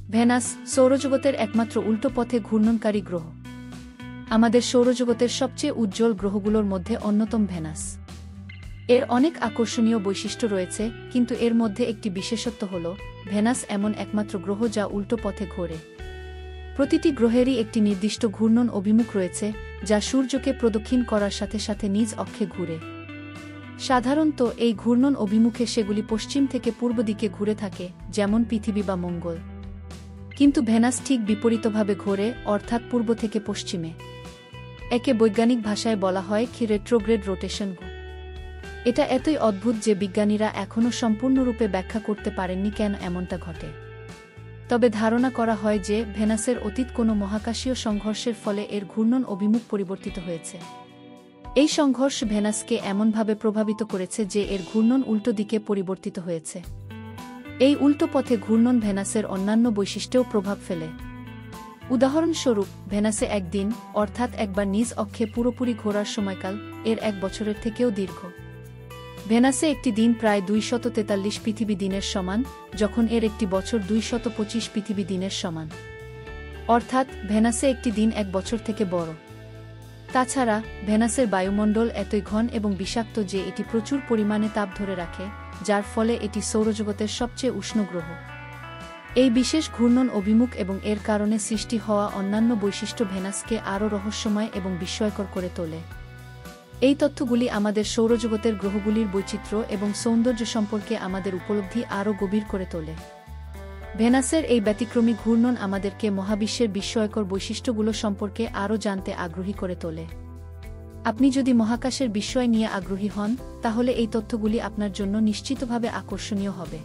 Venous সৌরজগতের একমাত্র উল্টো পথে ঘূর্ণনকারী গ্রহ। আমাদের সৌরজগতের সবচেয়ে উজ্জ্বল গ্রহগুলোর মধ্যে অন্যতম ভেনাস। এর অনেক আকর্ষণীয় বৈশিষ্ট্য রয়েছে, কিন্তু এর মধ্যে একটি বিশেষত্ব হল ভেনাস এমন একমাত্র গ্রহ যা উল্টো পথে ঘোরে। প্রতিটি গ্রহেরই একটি নির্দিষ্ট ঘূর্ণন অভিমুখ রয়েছে, যা সূর্যকে প্রদক্ষিণ করার সাথে সাথে নিজ অক্ষে ঘুরে। সাধারণত এই ঘূর্ণন অভিমুখে সেগুলি পশ্চিম থেকে পূর্ব দিকে ঘুরে থাকে, যেমন পৃথিবী বা মঙ্গল। কিন্তু ভেনাস ঠিক বিপরীতভাবে ঘোরে, অর্থাৎ পূর্ব থেকে পশ্চিমে। একে বৈজ্ঞানিক ভাষায় বলা হয় রেট্রোগ্রেড রোটেশন। এটা এতই অদ্ভুত যে বিজ্ঞানীরা এখনও সম্পূর্ণরূপে ব্যাখ্যা করতে পারেননি কেন এমনটা ঘটে। তবে ধারণা করা হয় যে ভেনাসের অতীত কোনো মহাকাশীয় সংঘর্ষের ফলে এর ঘূর্ণন অভিমুখ পরিবর্তিত হয়েছে। এই সংঘর্ষ ভেনাসকে এমনভাবে প্রভাবিত করেছে যে এর ঘূর্ণন উল্টো দিকে পরিবর্তিত হয়েছে। এই উল্টো পথে ঘূর্ণন ভেনাসের অন্যান্য বৈশিষ্ট্যেও প্রভাব ফেলে। উদাহরণস্বরূপ, ভেনাসে একদিন, অর্থাৎ একবার নিজ অক্ষে পুরোপুরি ঘোরার সময়কাল এর 1 বছরের থেকেও দীর্ঘ। ভেনাসে একটি দিন প্রায় 243 পৃথিবী দিনের সমান, যখন এর একটি বছর 225 পৃথিবী দিনের সমান। অর্থাৎ ভেনাসে একটি দিন 1 বছর থেকে বড়। তাছাড়া ভেনাসের বায়ুমণ্ডল এতই ঘন এবং বিষাক্ত যে এটি প্রচুর পরিমাণে তাপ ধরে রাখে, যার ফলে এটি সৌরজগতের সবচেয়ে উষ্ণ গ্রহ। এই বিশেষ ঘূর্ণন অভিমুখ এবং এর কারণে সৃষ্টি হওয়া অন্যান্য বৈশিষ্ট্য ভেনাসকে আরও রহস্যময় এবং বিস্ময়কর করে তোলে। এই তথ্যগুলি আমাদের সৌরজগতের গ্রহগুলির বৈচিত্র্য এবং সৌন্দর্য সম্পর্কে আমাদের উপলব্ধি আরও গভীর করে তোলে। ভেনাসের এই ব্যতিক্রমী ঘূর্ণন আমাদেরকে মহাবিশ্বের বিস্ময়কর বৈশিষ্ট্যগুলো সম্পর্কে আরও জানতে আগ্রহী করে তোলে। আপনি যদি মহাকাশের বিস্ময় নিয়ে আগ্রহী হন, তাহলে এই তথ্যগুলি আপনার জন্য নিশ্চিতভাবে আকর্ষণীয় হবে।